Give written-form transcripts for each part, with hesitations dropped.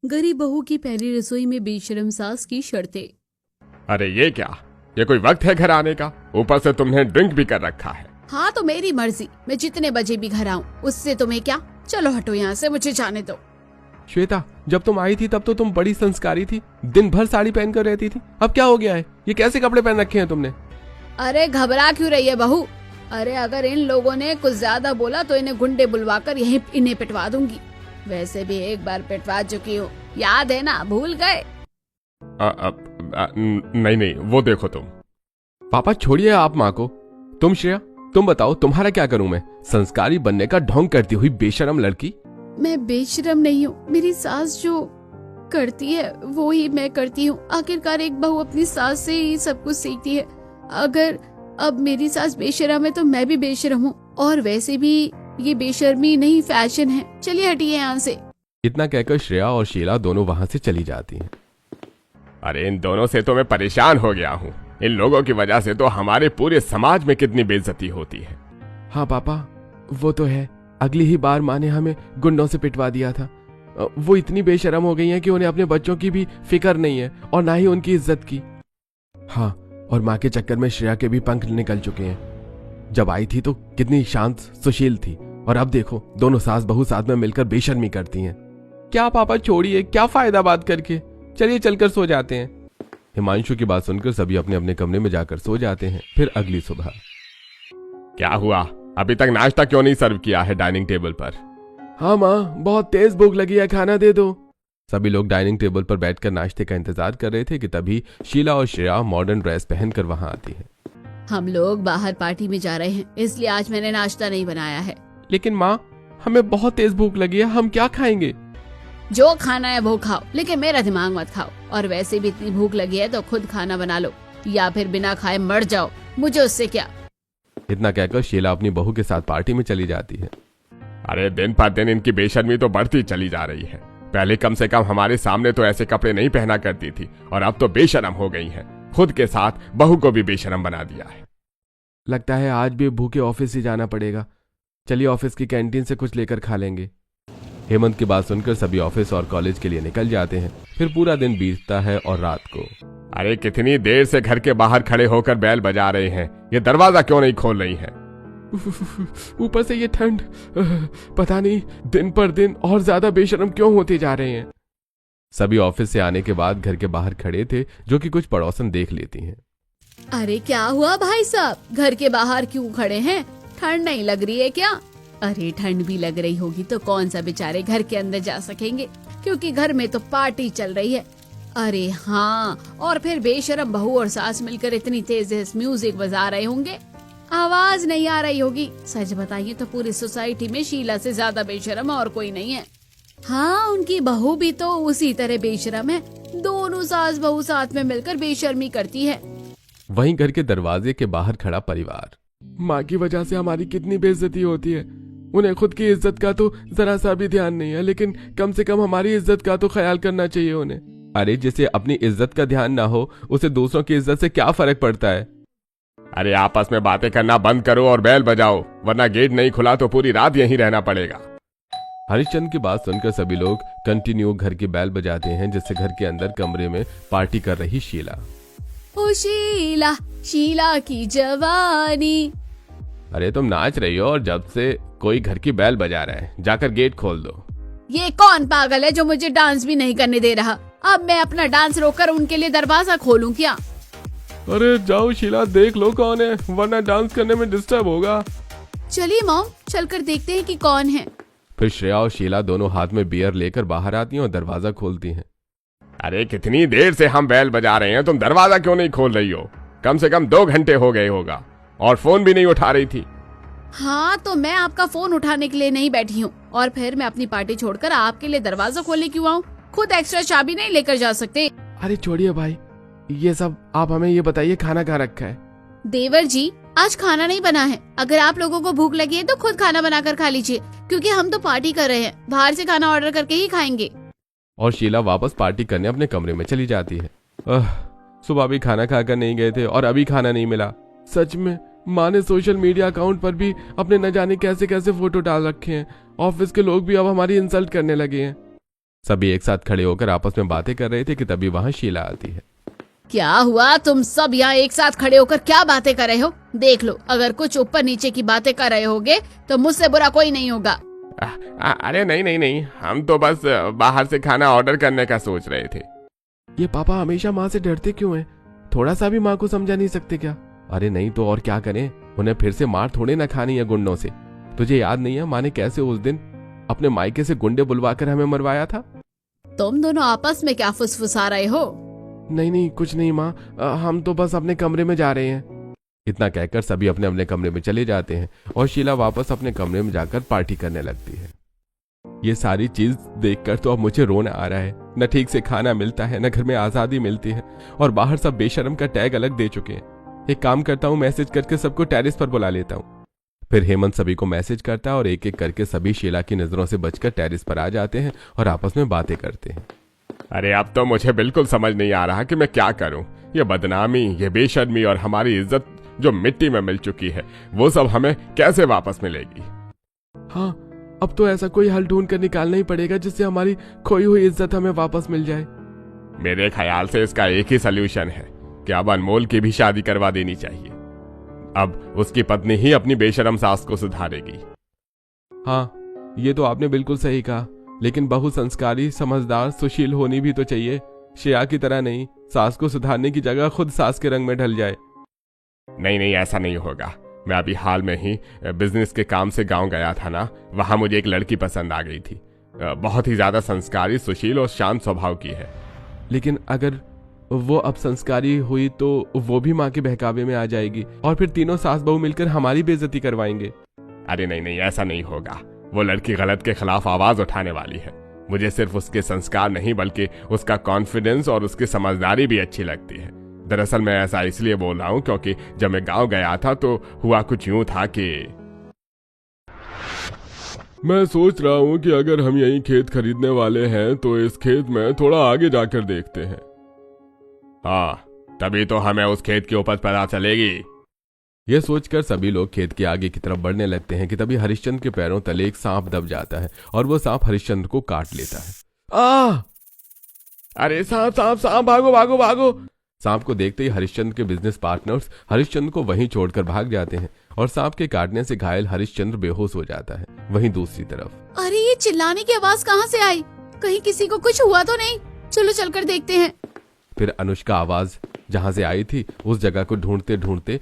गरीब बहू की पहली रसोई में बेशर्म सास की शर्तें। अरे ये क्या, ये कोई वक्त है घर आने का? ऊपर से तुमने ड्रिंक भी कर रखा है। हाँ तो मेरी मर्जी, मैं जितने बजे भी घर आऊँ उससे तुम्हें क्या। चलो हटो यहाँ से, मुझे जाने दो। श्वेता, जब तुम आई थी तब तो तुम बड़ी संस्कारी थी, दिन भर साड़ी पहन कर रहती थी। अब क्या हो गया है? ये कैसे कपड़े पहन रखे हैं तुमने? अरे घबरा क्यों रही है बहू? अरे अगर इन लोगों ने कुछ ज्यादा बोला तो इन्हें गुंडे बुलवाकर यहीं इन्हें पिटवा दूंगी। वैसे भी एक बार पिटवा चुकी हूँ, याद है ना, भूल गए? नहीं नहीं, वो देखो तुम। पापा छोड़िए आप माँ को। तुम श्रेया, तुम बताओ तुम्हारा क्या करूं मैं? संस्कारी बनने का ढोंग करती हुई बेशरम लड़की। मैं बेशरम नहीं हूँ, मेरी सास जो करती है वो ही मैं करती हूँ। आखिरकार एक बहू अपनी सास से ही सब कुछ सीखती है। अगर अब मेरी सास बेशरम है तो मैं भी बेशरम हूँ। और वैसे भी ये बेशर्मी नहीं, फैशन है। चलिए हटिए यहाँ से। इतना कहकर श्रेया और शीला दोनों वहाँ से चली जाती हैं। अरे इन दोनों से तो मैं परेशान हो गया हूँ। इन लोगों की वजह से तो हमारे पूरे समाज में कितनी बेइज्जती होती है। हाँ पापा, वो तो है। अगली ही बार माँ ने हमें गुंडों से पिटवा दिया था। वो इतनी बेशरम हो गई हैं कि उन्हें अपने बच्चों की भी फिक्र नहीं है और ना ही उनकी इज्जत की। हाँ, और माँ के चक्कर में श्रेया के भी पंख निकल चुके हैं। जब आई थी तो कितनी शांत सुशील थी, और अब देखो दोनों सास बहू साथ में मिलकर बेशर्मी करती हैं। क्या पापा छोड़िए, क्या फायदा बात करके, चलिए चलकर सो जाते हैं। हिमांशु की बात सुनकर सभी अपने अपने कमरे में जाकर सो जाते हैं। फिर अगली सुबह। क्या हुआ, अभी तक नाश्ता क्यों नहीं सर्व किया है डाइनिंग टेबल पर? हाँ माँ, बहुत तेज भूख लगी है, खाना दे दो। सभी लोग डाइनिंग टेबल पर बैठकर नाश्ते का इंतजार कर रहे थे कि तभी शीला और श्रेया मॉडर्न ड्रेस पहनकर वहां आती है। हम लोग बाहर पार्टी में जा रहे हैं, इसलिए आज मैंने नाश्ता नहीं बनाया है। लेकिन माँ, हमें बहुत तेज भूख लगी है, हम क्या खाएंगे? जो खाना है वो खाओ, लेकिन मेरा दिमाग मत खाओ। और वैसे भी इतनी भूख लगी है तो खुद खाना बना लो, या फिर बिना खाए मर जाओ, मुझे उससे क्या। इतना कहकर शीला अपनी बहू के साथ पार्टी में चली जाती है। अरे दिन पर दिन इनकी बेशर्मी तो बढ़ती चली जा रही है। पहले कम से कम हमारे सामने तो ऐसे कपड़े नहीं पहना करती थी, और अब तो बेशर्म हो गई है। खुद के साथ बहू को भी बेशर्म बना दिया है। लगता है आज भी भूखे ऑफिस ही जाना पड़ेगा। चलिए ऑफिस की कैंटीन से कुछ लेकर खा लेंगे। हेमंत की बात सुनकर सभी ऑफिस और कॉलेज के लिए निकल जाते हैं। फिर पूरा दिन बीतता है और रात को। अरे कितनी देर से घर के बाहर खड़े होकर बैल बजा रहे हैं, ये दरवाजा क्यों नहीं खोल रही हैं? ऊपर से ये ठंड, पता नहीं दिन पर दिन और ज्यादा बेशर्म क्यों होते जा रहे हैं। सभी ऑफिस से आने के बाद घर के बाहर खड़े थे, जो कि कुछ पड़ोसन देख लेती हैं। अरे क्या हुआ भाई साहब, घर के बाहर क्यों खड़े हैं? ठंड नहीं लग रही है क्या? अरे ठंड भी लग रही होगी तो कौन सा बेचारे घर के अंदर जा सकेंगे, क्योंकि घर में तो पार्टी चल रही है। अरे हाँ, और फिर बेशरम बहू और सास मिलकर इतनी तेज म्यूजिक बजा रहे होंगे, आवाज नहीं आ रही होगी। सच बताइए तो पूरी सोसाइटी में शीला से ज्यादा बेशरम और कोई नहीं है। हाँ, उनकी बहू भी तो उसी तरह बेशरम है। दोनों सास बहू साथ में मिलकर बेशर्मी करती है। वहीं घर के दरवाजे के बाहर खड़ा परिवार। माँ की वजह से हमारी कितनी बेइज्जती होती है। उन्हें खुद की इज्जत का तो जरा सा भी ध्यान नहीं है, लेकिन कम से कम हमारी इज्जत का तो ख्याल करना चाहिए उन्हें। अरे जिसे अपनी इज्जत का ध्यान ना हो, उसे दूसरों की इज्जत से क्या फर्क पड़ता है? अरे आपस में बातें करना बंद करो और बैल बजाओ, वरना गेट नहीं खुला तो पूरी रात यहीं रहना पड़ेगा। हरिश्चंद्र की बात सुनकर सभी लोग कंटिन्यू घर की बैल बजाते हैं, जिससे घर के अंदर कमरे में पार्टी कर रही शीला। ओ शीला, शीला की जवानी। अरे तुम नाच रही हो और जब से कोई घर की बैल बजा रहा है, जाकर गेट खोल दो। ये कौन पागल है जो मुझे डांस भी नहीं करने दे रहा? अब मैं अपना डांस रोककर उनके लिए दरवाजा खोलूं क्या? अरे जाओ शीला, देख लो कौन है, वरना डांस करने में डिस्टर्ब होगा। चलिए मॉम, चलकर देखते हैं कि कौन है। फिर श्रेया और शीला दोनों हाथ में बियर लेकर बाहर आती हैं और दरवाजा खोलती हैं। अरे कितनी देर से हम बैल बजा रहे हैं, तुम दरवाजा क्यों नहीं खोल रही हो? कम से कम 2 घंटे हो गए होगा, और फोन भी नहीं उठा रही थी। हाँ तो मैं आपका फोन उठाने के लिए नहीं बैठी हूँ, और फिर मैं अपनी पार्टी छोड़कर आपके लिए दरवाजा खोलने क्यों आऊँ? खुद एक्स्ट्रा चाबी नहीं लेकर जा सकते? अरे छोड़िए भाई, ये सब आप हमें ये बताइए, खाना कहाँ रखा है? देवर जी, आज खाना नहीं बना है। अगर आप लोगों को भूख लगी है तो खुद खाना बनाकर खा लीजिए, क्योंकि हम तो पार्टी कर रहे हैं, बाहर से खाना ऑर्डर करके ही खाएंगे। और शीला वापस पार्टी करने अपने कमरे में चली जाती है। सुबह भी खाना खाकर नहीं गए थे और अभी खाना नहीं मिला। सच में माँ ने सोशल मीडिया अकाउंट पर भी अपने न जाने कैसे कैसे फोटो डाल रखे हैं। ऑफिस के लोग भी अब हमारी इंसल्ट करने लगे हैं। सभी एक साथ खड़े होकर आपस में बातें कर रहे थे कि तभी वहां शीला आती है। क्या हुआ? तुम सब यहाँ एक साथ खड़े होकर क्या बातें कर रहे हो? देख लो, अगर कुछ ऊपर नीचे की बातें कर रहे होगे तो मुझसे बुरा कोई नहीं होगा। अरे नहीं नहीं नहीं, हम तो बस बाहर से खाना ऑर्डर करने का सोच रहे थे। ये पापा हमेशा माँ से डरते क्यों हैं? थोड़ा सा भी माँ को समझा नहीं सकते क्या? अरे नहीं तो और क्या करें, उन्हें फिर से मार थोड़े ना खानी है गुंडों से। तुझे याद नहीं है माँ ने कैसे उस दिन अपने मायके से गुंडे बुलवा कर हमें मरवाया था? तुम दोनों आपस में क्या फुसफुसा रहे हो? नहीं नहीं कुछ नहीं माँ, हम तो बस अपने कमरे में जा रहे हैं। इतना कहकर सभी अपने अपने कमरे में चले जाते हैं और शीला वापस अपने कमरे में जाकर पार्टी करने लगती है। ये सारी चीज देखकर तो अब मुझे रोना आ रहा है। न ठीक से खाना मिलता है, न घर में आजादी मिलती है, और बाहर सब बेशरम का टैग अलग दे चुके हैं। एक काम करता हूँ, मैसेज करके सबको टेरेस पर बुला लेता हूँ। फिर हेमंत सभी को मैसेज करता है और एक एक करके सभी शीला की नजरों से बचकर टेरेस पर आ जाते हैं और आपस में बातें करते हैं। अरे अब तो मुझे बिल्कुल समझ नहीं आ रहा कि मैं क्या करूं। ये बदनामी, ये बेशर्मी और हमारी इज्जत जो मिट्टी में मिल चुकी है, वो सब हमें कैसे वापस मिलेगी? हाँ, अब तो ऐसा कोई हल ढूंढ कर निकालना ही पड़ेगा जिससे हमारी खोई हुई इज्जत हमें वापस मिल जाए। मेरे ख्याल से इसका एक ही सल्यूशन है कि अब अनमोल की भी शादी करवा देनी चाहिए। अब उसकी पत्नी ही अपनी बेशरम सास को सुधारेगी। हाँ, ये तो आपने बिल्कुल सही कहा, लेकिन बहु संस्कारी, समझदार, सुशील होनी भी तो चाहिए। श्रेया की तरह नहीं, सास को सुधारने की जगह खुद सास के रंग में ढल जाए। नहीं नहीं, ऐसा नहीं होगा। मैं अभी हाल में ही बिजनेस के काम से गांव गया था ना, वहां मुझे एक लड़की पसंद आ गई थी। बहुत ही ज्यादा संस्कारी, सुशील और शांत स्वभाव की है। लेकिन अगर वो अब संस्कारी हुई तो वो भी माँ के बहकावे में आ जाएगी और फिर तीनों सास बहू मिलकर हमारी बेइज्जती करवाएंगे। अरे नहीं नहीं, ऐसा नहीं होगा। वो लड़की गलत के खिलाफ आवाज उठाने वाली है। मुझे सिर्फ उसके संस्कार नहीं बल्कि उसका कॉन्फिडेंस और उसकी समझदारी भी अच्छी लगती है। दरअसल मैं ऐसा इसलिए बोल रहा हूं क्योंकि जब मैं गांव गया था तो हुआ कुछ यूं था कि मैं सोच रहा हूं कि अगर हम यही खेत खरीदने वाले हैं तो इस खेत में थोड़ा आगे जाकर देखते हैं। हाँ, तभी तो हमें उस खेत की उपज पता चलेगी। यह सोचकर सभी लोग खेत के आगे की तरफ बढ़ने लगते हैं कि तभी हरिश्चंद्र के पैरों तले एक सांप दब जाता है और वो सांप हरिश्चंद्र को काट लेता है। अरे सांप सांप सांप, भागो भागो भागो! सांप को देखते ही हरिश्चंद्र के बिजनेस पार्टनर्स हरिश्चंद्र को वहीं छोड़कर भाग जाते हैं और सांप के काटने से घायल हरिश्चंद्र बेहोश हो जाता है। वहीं दूसरी तरफ, अरे ये चिल्लाने की आवाज कहाँ से आई? कहीं किसी को कुछ हुआ तो नहीं? चलो चलकर देखते हैं। फिर अनुष्का आवाज जहाँ से आई थी उस जगह को ढूंढते ढूंढते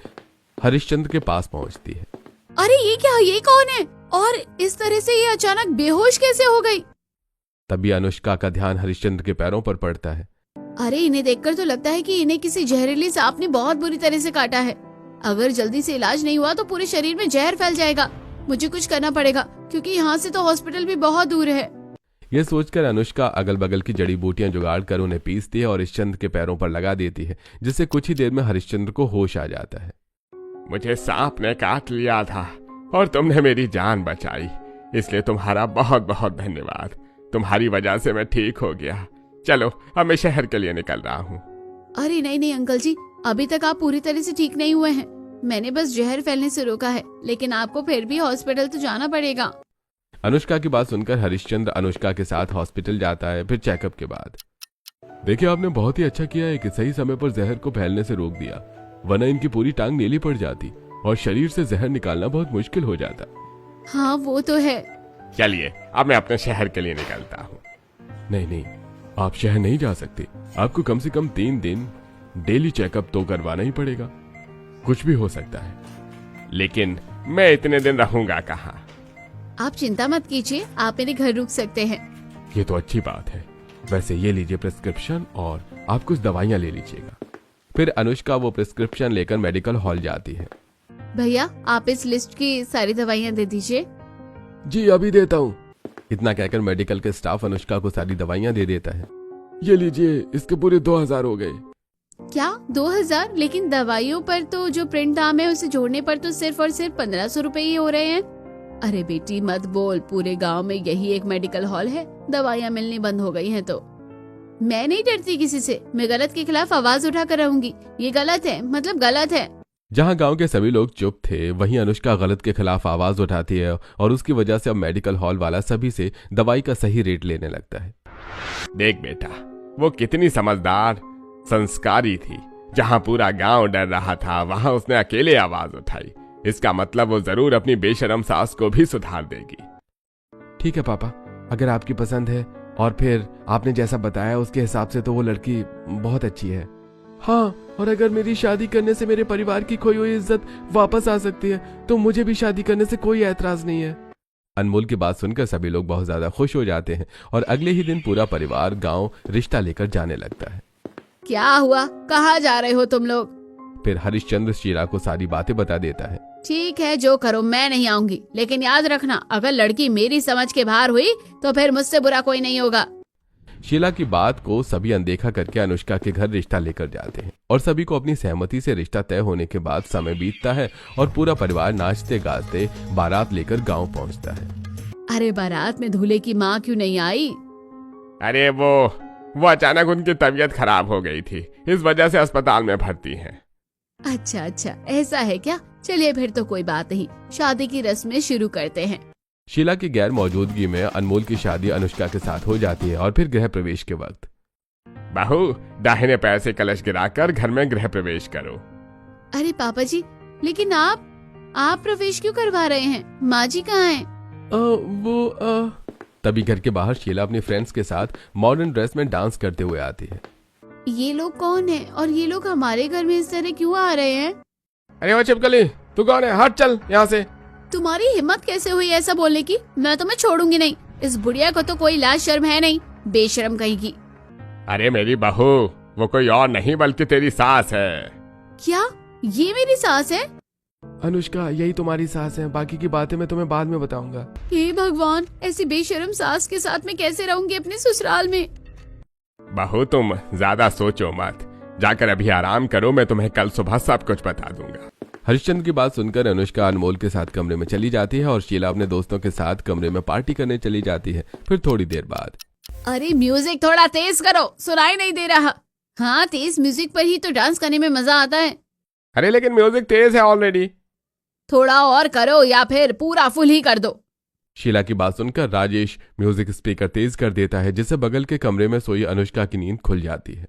हरिश्चंद्र के पास पहुँचती है। अरे ये क्या, ये कौन है और इस तरह से ये अचानक बेहोश कैसे हो गई? तभी अनुष्का का ध्यान हरिश्चंद्र के पैरों पर पड़ता है। अरे इन्हें देखकर तो लगता है कि इन्हें किसी जहरीले सांप ने बहुत बुरी तरह से काटा है। अगर जल्दी से इलाज नहीं हुआ तो पूरे शरीर में जहर फैल जाएगा। मुझे कुछ करना पड़ेगा क्योंकि यहाँ से तो हॉस्पिटल भी बहुत दूर है। यह सोचकर अनुष्का अगल बगल की जड़ी बूटियां जुगाड़ कर उन्हें पीसती है और हरिश्चंद्र के पैरों पर लगा देती है, जिससे कुछ ही देर में हरिश्चंद्र को होश आ जाता है। मुझे सांप ने काट लिया था और तुमने मेरी जान बचाई, इसलिए तुम्हारा बहुत बहुत धन्यवाद। तुम्हारी वजह से मैं ठीक हो गया। चलो अब मैं शहर के लिए निकल रहा हूँ। अरे नहीं नहीं अंकल जी, अभी तक आप पूरी तरह से ठीक नहीं हुए हैं। मैंने बस जहर फैलने से रोका है, लेकिन आपको फिर भी हॉस्पिटल तो जाना पड़ेगा। अनुष्का की बात सुनकर हरिश्चंद्र अनुष्का के साथ हॉस्पिटल जाता है। फिर चेकअप के बाद, देखिए आपने बहुत ही अच्छा किया है कि सही समय पर जहर को फैलने से रोक दिया, वरना इनकी पूरी टांग नीली पड़ जाती और शरीर से जहर निकालना बहुत मुश्किल हो जाता। हाँ वो तो है। चलिए अब मैं अपने शहर के लिए निकलता हूँ। नहीं नहीं, आप शहर नहीं जा सकते। आपको कम से कम 3 दिन डेली चेकअप तो करवाना ही पड़ेगा। कुछ भी हो सकता है। लेकिन मैं इतने दिन रहूंगा कहाँ? आप चिंता मत कीजिए, आप मेरे घर रुक सकते हैं। ये तो अच्छी बात है। वैसे ये लीजिए प्रिस्क्रिप्शन और आप कुछ दवाइयाँ ले लीजिएगा। फिर अनुष्का वो प्रिस्क्रिप्शन लेकर मेडिकल हॉल जाती है। भैया आप इस लिस्ट की सारी दवाइयाँ दे दीजिए। जी अभी देता हूँ। इतना कहकर मेडिकल के स्टाफ अनुष्का को सारी दवाइयाँ दे देता है। ये लीजिए, इसके पूरे 2000 हो गए। क्या 2000? लेकिन दवाइयों पर तो जो प्रिंट दाम है उसे जोड़ने पर तो सिर्फ और सिर्फ 1500 रुपए ही हो रहे हैं। अरे बेटी मत बोल, पूरे गांव में यही एक मेडिकल हॉल है। दवाइयाँ मिलनी बंद हो गई हैं तो मैं नहीं डरती किसी से। मैं गलत के खिलाफ आवाज उठाकर रहूंगी। ये गलत है, मतलब गलत है। जहां गांव के सभी लोग चुप थे, वहीं अनुष्का गलत के खिलाफ आवाज उठाती है और उसकी वजह से अब मेडिकल हॉल वाला सभी से दवाई का सही रेट लेने लगता है। देख बेटा, वो कितनी समझदार संस्कारी थी। जहां पूरा गांव डर रहा था वहां उसने अकेले आवाज उठाई। इसका मतलब वो जरूर अपनी बेशरम सास को भी सुधार देगी। ठीक है पापा, अगर आपकी पसंद है और फिर आपने जैसा बताया उसके हिसाब से तो वो लड़की बहुत अच्छी है। हाँ, और अगर मेरी शादी करने से मेरे परिवार की खोई हुई इज्जत वापस आ सकती है तो मुझे भी शादी करने से कोई ऐतराज नहीं है। अनमोल की बात सुनकर सभी लोग बहुत ज्यादा खुश हो जाते हैं और अगले ही दिन पूरा परिवार गांव रिश्ता लेकर जाने लगता है। क्या हुआ, कहाँ जा रहे हो तुम लोग? फिर हरिश्चंद्र शीला को सारी बातें बता देता है। ठीक है, जो करो, मैं नहीं आऊंगी, लेकिन याद रखना अगर लड़की मेरी समझ के बाहर हुई तो फिर मुझसे बुरा कोई नहीं होगा। शीला की बात को सभी अनदेखा करके अनुष्का के घर रिश्ता लेकर जाते हैं और सभी को अपनी सहमति से रिश्ता तय होने के बाद समय बीतता है और पूरा परिवार नाचते गाते बारात लेकर गांव पहुंचता है। अरे बारात में दूल्हे की माँ क्यों नहीं आई? अरे वो अचानक उनकी तबीयत खराब हो गई थी, इस वजह से अस्पताल में भर्ती हैं। अच्छा अच्छा, ऐसा है क्या? चलिए फिर तो कोई बात नहीं, शादी की रस्में शुरू करते हैं। शीला की गैर मौजूदगी में अनमोल की शादी अनुष्का के साथ हो जाती है और फिर गृह प्रवेश के वक्त बहू, दाहिने पैर से कलश गिराकर घर में गृह प्रवेश करो। अरे पापा जी, लेकिन आप प्रवेश क्यों करवा रहे हैं? माँ जी कहाँ हैं? तभी घर के बाहर शीला अपनी फ्रेंड्स के साथ मॉडर्न ड्रेस में डांस करते हुए आती है। ये लोग कौन है और ये लोग हमारे घर में इस तरह क्यों आ रहे हैं? अरे वो छिपकली, तू कौन है? हट, चल यहाँ से। तुम्हारी हिम्मत कैसे हुई ऐसा बोलने की? मैं तुम्हें छोड़ूंगी नहीं। इस बुढ़िया को तो कोई लाज शर्म है नहीं, बेशर्म कहीं की। अरे मेरी बहू, वो कोई और नहीं बल्कि तेरी सास है। क्या ये मेरी सास है? अनुष्का, यही तुम्हारी सास है, बाकी की बातें मैं तुम्हें बाद में बताऊंगा। हे भगवान, ऐसी बेशर्म सास के साथ मैं कैसे रहूंगी अपने ससुराल में? बहू तुम ज्यादा सोचो मत, जाकर अभी आराम करो, मैं तुम्हें कल सुबह सब कुछ बता दूंगा। हरिश्चंद्र की बात सुनकर अनुष्का अनमोल के साथ कमरे में चली जाती है और शीला अपने दोस्तों के साथ कमरे में पार्टी करने चली जाती है। फिर थोड़ी देर बाद, अरे म्यूजिक थोड़ा तेज करो, सुनाई नहीं दे रहा। हाँ, तेज म्यूजिक पर ही तो डांस करने में मजा आता है। अरे लेकिन म्यूजिक तेज है ऑलरेडी। थोड़ा और करो या फिर पूरा फुल ही कर दो। शीला की बात सुनकर राजेश म्यूजिक स्पीकर तेज कर देता है, जिससे बगल के कमरे में सोई अनुष्का की नींद खुल जाती है।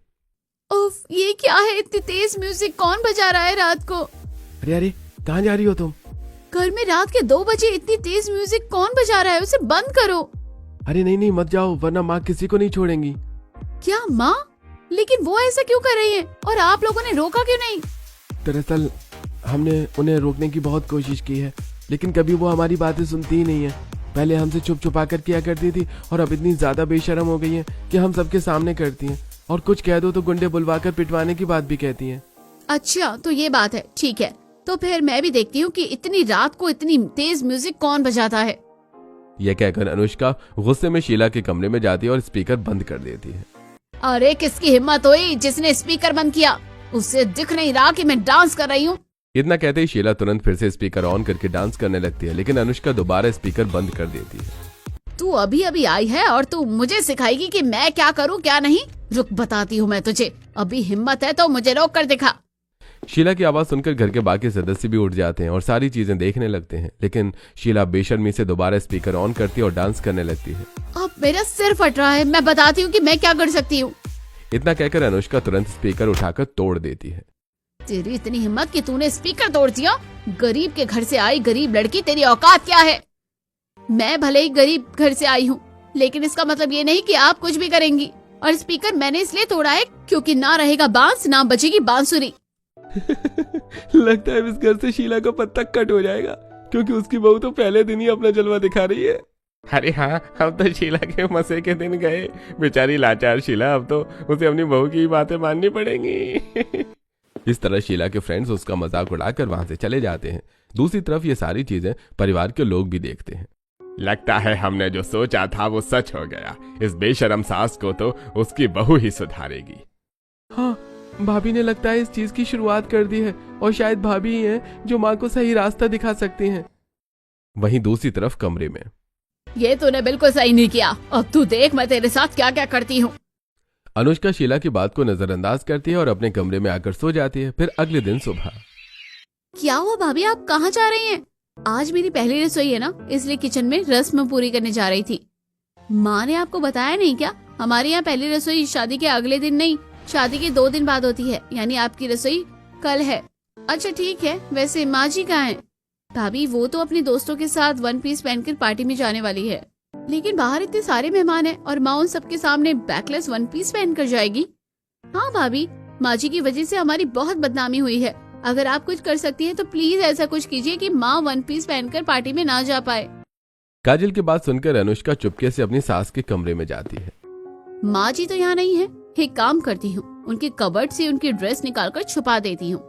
उफ, ये क्या है? इतनी तेज म्यूजिक कौन बजा रहा है रात को? अरे कहाँ जा रही हो तुम? घर में रात के 2 बजे इतनी तेज म्यूजिक कौन बजा रहा है? उसे बंद करो। अरे नहीं मत जाओ, वरना माँ किसी को नहीं छोड़ेंगी। क्या माँ? लेकिन वो ऐसा क्यों कर रही है और आप लोगों ने रोका क्यों नहीं? दरअसल हमने उन्हें रोकने की बहुत कोशिश की है, लेकिन कभी वो हमारी बातें सुनती ही नहीं है। पहले हमसे छुप छुपा कर किया करती थी और अब इतनी ज्यादा बेशर्म हो गई है कि हम सबके सामने करती हैं और कुछ कह दो तो गुंडे बुलवाकर पिटवाने की बात भी कहती हैं। अच्छा, तो ये बात है, ठीक है। तो फिर मैं भी देखती हूँ कि इतनी रात को इतनी तेज म्यूजिक कौन बजाता है। यह कहकर अनुष्का गुस्से में शीला के कमरे में जाती है और स्पीकर बंद कर देती है। अरे किसकी हिम्मत हुई जिसने स्पीकर बंद किया? उसे दिख नहीं रहा कि मैं डांस कर रही हूँ? इतना कहते ही शीला तुरंत फिर से स्पीकर ऑन करके डांस करने लगती है, लेकिन अनुष्का दोबारा स्पीकर बंद कर देती है। तू अभी अभी आई है और तू मुझे सिखाएगी कि मैं क्या करूँ क्या नहीं? रुक, बताती हूँ मैं तुझे। अभी हिम्मत है तो मुझे रोक कर दिखा। शीला की आवाज सुनकर घर के बाकी सदस्य भी उठ जाते हैं और सारी चीजें देखने लगते हैं, लेकिन शीला बेशर्मी से दोबारा स्पीकर ऑन करती है और डांस करने लगती है। अब मेरा सिर फट रहा है, मैं बताती हूँ कि मैं क्या कर सकती हूँ। इतना कहकर अनुष्का तुरंत स्पीकर उठाकर तोड़ देती है। तेरी इतनी हिम्मत कि तूने स्पीकर तोड़ दिया? गरीब के घर से आई गरीब लड़की, तेरी औकात क्या है? मैं भले ही गरीब घर से आई हूँ, लेकिन इसका मतलब ये नहीं कि आप कुछ भी करेंगी। और स्पीकर मैंने इसलिए तोड़ा है क्योंकि ना रहेगा बांस ना बजेगी बांसुरी। लगता है इस घर से शीला का पत्ता कट हो जाएगा, क्योंकि उसकी बहू तो पहले दिन ही अपना जलवा दिखा रही है। अरे हाँ, अब तो शीला के मजे के दिन गए। बेचारी लाचार शीला, अब तो उसे अपनी बहू की बातें माननी पड़ेंगी। इस तरह शीला के फ्रेंड्स उसका मजाक उड़ाकर वहां से चले जाते हैं। दूसरी तरफ ये सारी चीजें परिवार के लोग भी देखते हैं। लगता है हमने जो सोचा था वो सच हो गया। इस बेशरम सास को तो उसकी बहू ही सुधारेगी। हाँ, भाभी ने लगता है इस चीज की शुरुआत कर दी है और शायद भाभी ही हैं जो माँ को सही रास्ता दिखा सकती हैं। वहीं दूसरी तरफ कमरे में, ये तूने बिल्कुल सही नहीं किया। अब तू देख मैं तेरे साथ क्या क्या करती हूँ। अनुष्का शीला की बात को नजरअंदाज करती है और अपने कमरे में आकर सो जाती है। फिर अगले दिन सुबह, क्या हुआ भाभी, आप कहाँ जा रही हैं? आज मेरी पहली रसोई है ना, इसलिए किचन में रस्म पूरी करने जा रही थी। माँ ने आपको बताया नहीं क्या? हमारे यहाँ पहली रसोई शादी के अगले दिन नहीं, शादी के 2 दिन बाद होती है, यानी आपकी रसोई कल है। अच्छा ठीक है, वैसे माँ जी कहाँ हैं? भाभी वो तो अपने दोस्तों के साथ 1 पीस पहनकर पार्टी में जाने वाली है, लेकिन बाहर इतने सारे मेहमान हैं और माँ उन सबके सामने बैकलेस 1 पीस पहनकर जाएगी। हाँ भाभी, माँ जी की वजह से हमारी बहुत बदनामी हुई है। अगर आप कुछ कर सकती हैं तो प्लीज ऐसा कुछ कीजिए कि माँ 1 पीस पहनकर पार्टी में ना जा पाए। काजल की बात सुनकर अनुष्का चुपके से अपनी सास के कमरे में जाती है। माँ जी तो यहाँ नहीं है, एक काम करती हूँ, उनके कबर्ड से उनकी ड्रेस निकालकर छुपा देती हूँ।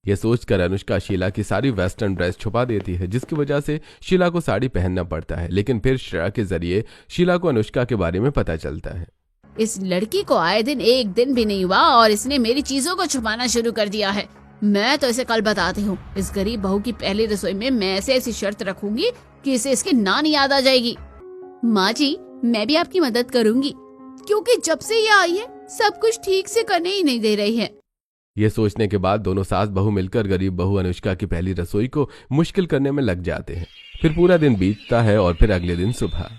यह सोचकर अनुष्का शीला की सारी वेस्टर्न ड्रेस छुपा देती है, जिसकी वजह से शीला को साड़ी पहनना पड़ता है। लेकिन फिर श्रेया के जरिए शीला को अनुष्का के बारे में पता चलता है। इस लड़की को आए दिन एक दिन भी नहीं हुआ और इसने मेरी चीजों को छुपाना शुरू कर दिया है। मैं तो इसे कल बताती हूँ। इस गरीब बहू की पहली रसोई में मैं ऐसी शर्त रखूंगी कि इसे इसकी नानी याद आ जाएगी। माँ जी, मैं भी आपकी मदद करूंगी, क्योंकि जब से ये आई है सब कुछ ठीक से करने ही नहीं दे रही है। ये सोचने के बाद दोनों सास बहू मिलकर गरीब बहू अनुष्का की पहली रसोई को मुश्किल करने में लग जाते हैं। फिर पूरा दिन बीतता है और फिर अगले दिन सुबह।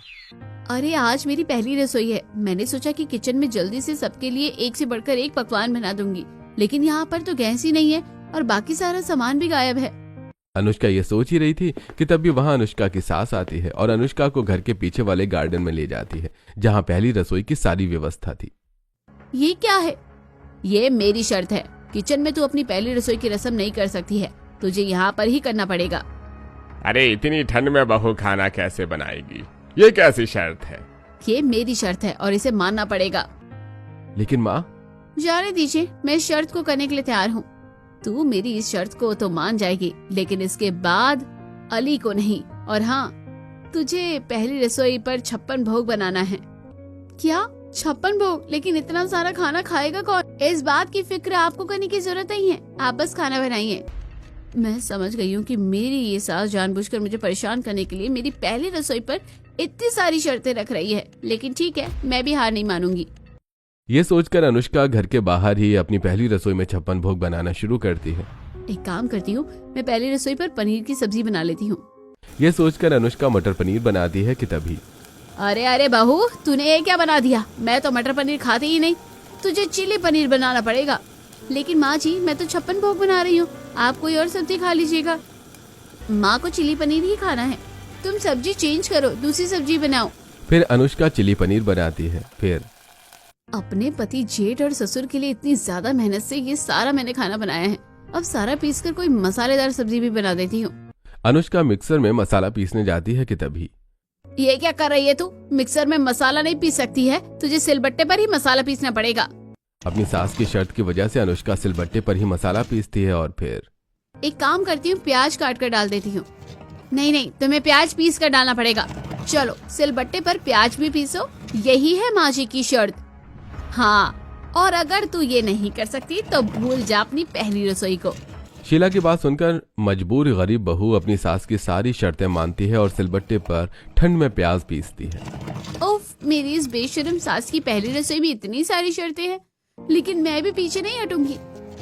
अरे आज मेरी पहली रसोई है, मैंने सोचा कि किचन में जल्दी से सबके लिए एक से बढ़कर एक पकवान बना दूंगी, लेकिन यहाँ पर तो गैस ही नहीं है और बाकी सारा सामान भी गायब है। अनुष्का ये सोच ही रही थी कि तभी वहाँ अनुष्का की सास आती है और अनुष्का को घर के पीछे वाले गार्डन में ले जाती है, जहाँ पहली रसोई की सारी व्यवस्था थी। ये क्या है? ये मेरी शर्त है, किचन में तू अपनी पहली रसोई की रस्म नहीं कर सकती है, तुझे यहाँ पर ही करना पड़ेगा। अरे इतनी ठंड में बहू खाना कैसे बनाएगी? ये कैसी शर्त है? ये मेरी शर्त है और इसे मानना पड़ेगा। लेकिन माँ, जाने दीजिए, मैं इस शर्त को करने के लिए तैयार हूँ। तू मेरी इस शर्त को तो मान जाएगी, लेकिन इसके बाद अली को नहीं। और हाँ, तुझे पहली रसोई पर 56 भोग बनाना है। क्या 56 भोग? लेकिन इतना सारा खाना खाएगा कौन? इस बात की फिक्र आपको करने की जरूरत नहीं है, आप बस खाना बनाइए। मैं समझ गई हूँ कि मेरी ये सास जानबूझकर मुझे परेशान करने के लिए मेरी पहली रसोई पर इतनी सारी शर्तें रख रही है, लेकिन ठीक है, मैं भी हार नहीं मानूंगी। ये सोचकर अनुष्का घर के बाहर ही अपनी पहली रसोई में 56 भोग बनाना शुरू करती है। एक काम करती हूँ, मैं पहली रसोई पर पनीर की सब्जी बना लेती हूँ। ये सोचकर अनुष्का मटर पनीर बनाती है कि तभी अरे अरे बहू, तूने ये क्या बना दिया? मैं तो मटर पनीर खाती ही नहीं, तुझे चिली पनीर बनाना पड़ेगा। लेकिन माँ जी, मैं तो 56 भोग बना रही हूँ, आप कोई और सब्जी खा लीजिएगा। माँ को चिली पनीर ही खाना है, तुम सब्जी चेंज करो, दूसरी सब्जी बनाओ। फिर अनुष्का चिली पनीर बनाती है। फिर अपने पति जेठ और ससुर के लिए इतनी ज्यादा मेहनत से ये सारा मैंने खाना बनाया है, अब सारा पीसकर कोई मसालेदार सब्जी भी बना देती हूँ। अनुष्का मिक्सर में मसाला पीसने जाती है कि तभी ये क्या कर रही है तू? मिक्सर में मसाला नहीं पीस सकती है, तुझे सिलबट्टे पर ही मसाला पीसना पड़ेगा। अपनी सास की शर्त की वजह से अनुष्का सिलबट्टे पर ही मसाला पीसती है। और फिर एक काम करती हूँ, प्याज काट कर डाल देती हूँ। नहीं नहीं, तुम्हें प्याज पीस कर डालना पड़ेगा। चलो सिलबट्टे पर प्याज भी पीसो, यही है माँ जी की शर्त। हाँ, और अगर तू ये नहीं कर सकती तो भूल जा अपनी पहली रसोई को। शीला की बात सुनकर मजबूर गरीब बहू अपनी सास की सारी शर्तें मानती है और सिलबट्टे पर ठंड में प्याज पीसती है। उफ, मेरी इस बेशर्म सास की पहली रसोई में इतनी सारी शर्तें हैं, लेकिन मैं भी पीछे नहीं हटूंगी।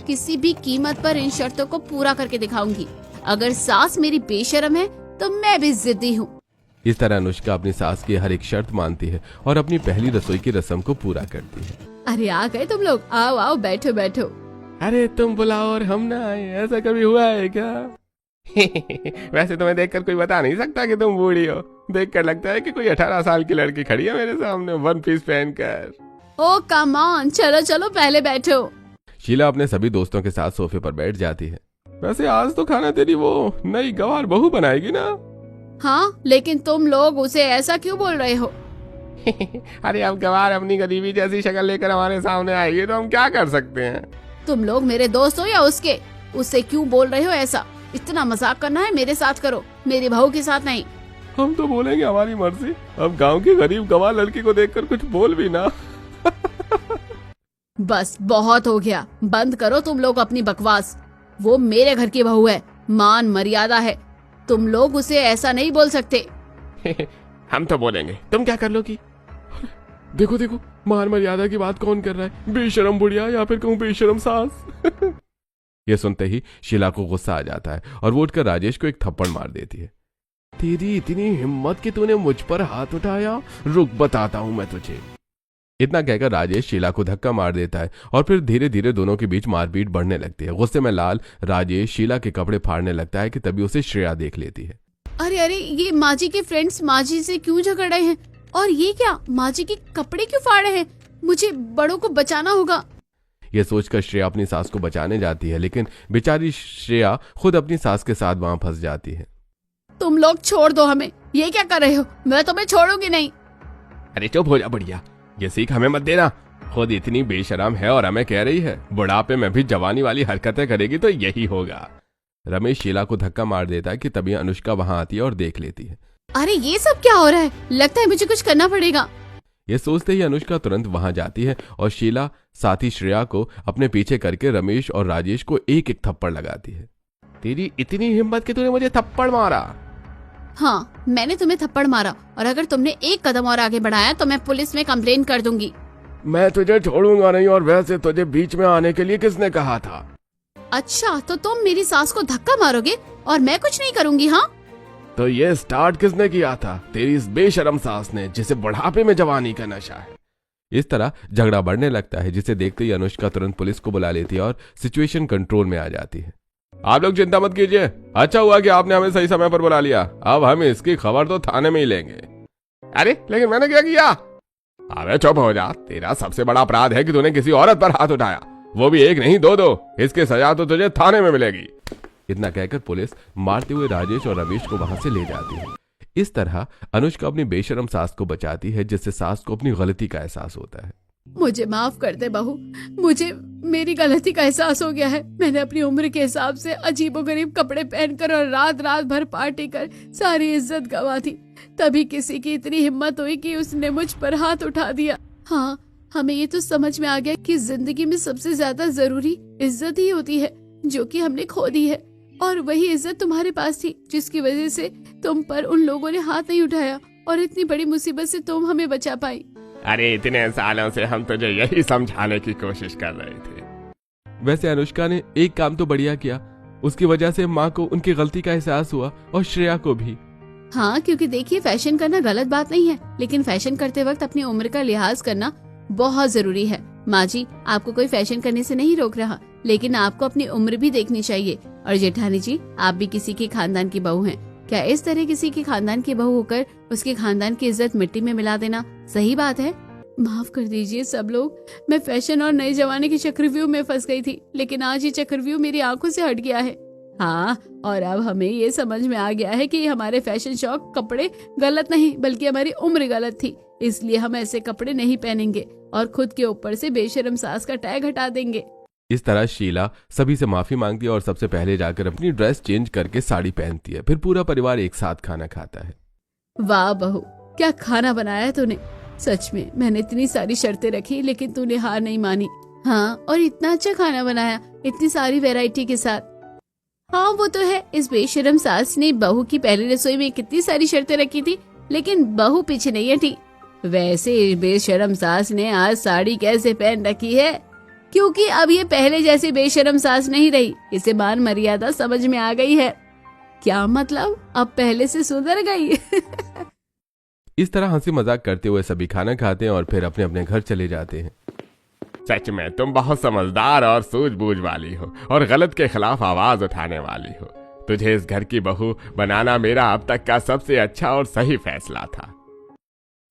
किसी भी कीमत पर इन शर्तों को पूरा करके दिखाऊंगी। अगर सास मेरी बेशर्म है तो मैं भी जिद्दी हूँ। इस तरह अनुष्का अपनी सास की हर एक शर्त मानती है और अपनी पहली रसोई की रस्म को पूरा करती है। अरे आ गए तुम लोग, आओ आओ, बैठो बैठो। अरे तुम बुलाओ और हम ना आए, ऐसा कभी हुआ है क्या? वैसे तुम्हें देखकर कोई बता नहीं सकता कि तुम बूढ़ी हो। देखकर लगता है कि कोई 18 साल की लड़की खड़ी है मेरे सामने 1 पीस पहनकर। ओ कम ऑन, चलो चलो पहले बैठो। शीला अपने सभी दोस्तों के साथ सोफे पर बैठ जाती है। वैसे आज तो खाना तेरी वो नई गवार बहू बनाएगी ना? हाँ, लेकिन तुम लोग उसे ऐसा क्यों बोल रहे हो? अरे अब गवार अपनी गरीबी जैसी शक्ल लेकर हमारे सामने आएगी तो हम क्या कर सकते हैं? तुम लोग मेरे दोस्त हो या उसके? उससे क्यों बोल रहे हो ऐसा? इतना मजाक करना है मेरे साथ करो, मेरी बहू के साथ नहीं। हम तो बोलेंगे, हमारी मर्जी। अब गांव की गरीब गवार लड़की को देखकर कुछ बोल भी ना। बस बहुत हो गया, बंद करो तुम लोग अपनी बकवास। वो मेरे घर की बहू है, मान मर्यादा है, तुम लोग उसे ऐसा नहीं बोल सकते। हम तो बोलेंगे, तुम क्या कर लोगी? देखो देखो, मान मर्यादा की बात कौन कर रहा है? बेशरम बुढ़िया, या फिर कहूँ बेशरम सास। ये सुनते ही शीला को गुस्सा आ जाता है और वो उठकर राजेश को एक थप्पड़ मार देती है। तेरी इतनी हिम्मत कि तूने मुझ पर हाथ उठाया? रुक, बताता हूँ मैं तुझे। इतना कहकर राजेश शीला को धक्का मार देता है और फिर धीरे धीरे दोनों के बीच मारपीट बढ़ने लगती है। गुस्से में लाल राजेश शीला के कपड़े फाड़ने लगता है कि तभी उसे श्रेया देख लेती है। अरे अरे, ये माँ जी के फ्रेंड्स माँ जी से क्यों झगड़ रहे हैं? और ये क्या, माँ जी के कपड़े क्यों फाड़ रहे हैं? मुझे बड़ों को बचाना होगा। ये सोचकर श्रेया अपनी सास को बचाने जाती है, लेकिन बेचारी श्रेया खुद अपनी सास के साथ वहां फंस जाती है। तुम लोग छोड़ दो हमें, ये क्या कर रहे हो? मैं तुम्हें छोड़ूंगी नहीं। अरे चुप हो जा बढ़िया, ये सीख हमें मत देना। खुद इतनी बेशरम है और हमें कह रही है बुढ़ापे में भी जवानी वाली हरकतें करेगी तो यही होगा। रमेश शीला को धक्का मार देता है कि तभी अनुष्का वहां आती है और देख लेती है। अरे ये सब क्या हो रहा है? लगता है मुझे कुछ करना पड़ेगा। ये सोचते ही अनुष्का तुरंत वहां जाती है और शीला साथी श्रेया को अपने पीछे करके रमेश और राजेश को एक एक थप्पड़ लगाती है। तेरी इतनी हिम्मत कि तूने मुझे थप्पड़ मारा? हाँ, मैंने तुम्हें थप्पड़ मारा और अगर तुमने एक कदम और आगे बढ़ाया तो मैं पुलिस में कंप्लेन कर दूंगी। मैं तुझे छोड़ूंगा नहीं, और वैसे तुझे बीच में आने के लिए किसने कहा था? अच्छा, तो तुम मेरी सास को धक्का मारोगे और मैं कुछ नहीं करूंगी? हाँ, तो ये स्टार्ट किसने किया था? तेरी इस बेशरम सास ने, जिसे बुढ़ापे में जवानी का नशा है। इस तरह झगड़ा बढ़ने लगता है, जिसे देखते ही अनुष्का तुरंत पुलिस को बुला लेती है और सिचुएशन कंट्रोल में आ जाती है। आप लोग चिंता मत कीजिए, अच्छा हुआ कि आपने हमें सही समय पर बुला लिया। अब हम इसकी खबर तो थाने में ही लेंगे। अरे लेकिन मैंने क्या किया? अबे चुप हो जा, तेरा सबसे बड़ा अपराध है कि तूने किसी औरत पर हाथ उठाया, वो भी एक नहीं दो। इसकी सजा तो तुझे थाने में मिलेगी। इतना कहकर पुलिस मारते हुए राजेश और रमेश को वहां से ले जाती है। इस तरह अनुष्का अपनी बेशरम सास को बचाती है, जिससे सास को अपनी गलती का एहसास होता है। मुझे माफ कर दे बहू, मुझे मेरी गलती का एहसास हो गया है। मैंने अपनी उम्र के हिसाब से अजीबोगरीब कपड़े पहनकर और रात रात भर पार्टी कर सारी इज्जत गवा दी। तभी किसी की इतनी हिम्मत हुई कि उसने मुझ पर हाथ उठा दिया। हाँ, हमें ये तो समझ में आ गया कि जिंदगी में सबसे ज्यादा जरूरी इज्जत ही होती है, जो कि हमने खो दी है। और वही इज्जत तुम्हारे पास थी, जिसकी वजह से तुम पर उन लोगों ने हाथ नहीं उठाया और इतनी बड़ी मुसीबत से तुम हमें बचा पाई। अरे इतने सालों से हम तुझे यही समझाने की कोशिश कर रहे थे। वैसे अनुष्का ने एक काम तो बढ़िया किया, उसकी वजह से माँ को उनकी गलती का एहसास हुआ और श्रेया को भी। हाँ, क्योंकि देखिए, फैशन करना गलत बात नहीं है, लेकिन फैशन करते वक्त अपनी उम्र का लिहाज करना बहुत जरूरी है। माँ जी, आपको कोई फैशन करने से नहीं रोक रहा, लेकिन आपको अपनी उम्र भी देखनी चाहिए। और जेठानी जी, आप भी किसी के खानदान की बहू हैं, क्या इस तरह किसी के खानदान की बहू होकर उसके खानदान की इज्जत मिट्टी में मिला देना सही बात है? माफ कर दीजिए सब लोग, मैं फैशन और नए जमाने के चक्रव्यूह में फंस गई थी, लेकिन आज ये चक्रव्यूह मेरी आंखों से हट गया है। हाँ, और अब हमें ये समझ में आ गया है कि हमारे फैशन शौक कपड़े गलत नहीं, बल्कि हमारी उम्र गलत थी। इसलिए हम ऐसे कपड़े नहीं पहनेंगे और खुद के ऊपर से बेशरम सास का टैग हटा देंगे। इस तरह शीला सभी से माफी मांगती है और सबसे पहले जाकर अपनी ड्रेस चेंज करके साड़ी पहनती है। फिर पूरा परिवार एक साथ खाना खाता है। वाह बहू, क्या खाना बनाया तूने। सच में मैंने इतनी सारी शर्तें रखी, लेकिन तूने हार नहीं मानी। हाँ, और इतना अच्छा खाना बनाया, इतनी सारी वैरायटी के साथ। हाँ वो तो है, इस बेशरम सास ने बहू की पहली रसोई में कितनी सारी शर्तें रखी थी, लेकिन बहू पीछे नहीं हटी। वैसे बेशरम सास ने आज साड़ी कैसे पहन रखी है, क्योंकि अब ये पहले जैसी बेशरम सास नहीं रही, इसे मान मर्यादा समझ में आ गई है। क्या मतलब, अब पहले से सुधर गई। इस तरह हंसी मजाक करते हुए सभी खाना खाते हैं और फिर अपने अपने घर चले जाते हैं। सच में तुम बहुत समझदार और सूझबूझ वाली हो और गलत के खिलाफ आवाज उठाने वाली हो। तुझे इस घर की बहू बनाना मेरा अब तक का सबसे अच्छा और सही फैसला था।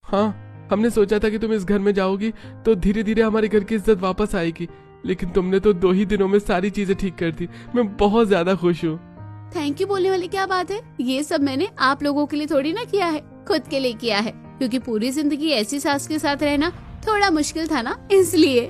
हाँ, हमने सोचा था कि तुम इस घर में जाओगी तो धीरे धीरे हमारे घर की इज्जत वापस आएगी, लेकिन तुमने तो 2 ही दिनों में सारी चीजें ठीक कर दी। मैं बहुत ज्यादा खुश हूँ। थैंक यू बोलने वाली क्या बात है, ये सब मैंने आप लोगों के लिए थोड़ी ना किया है, खुद के लिए किया है, क्योंकि पूरी जिंदगी ऐसी सास के साथ रहना थोड़ा मुश्किल था ना, इसलिए।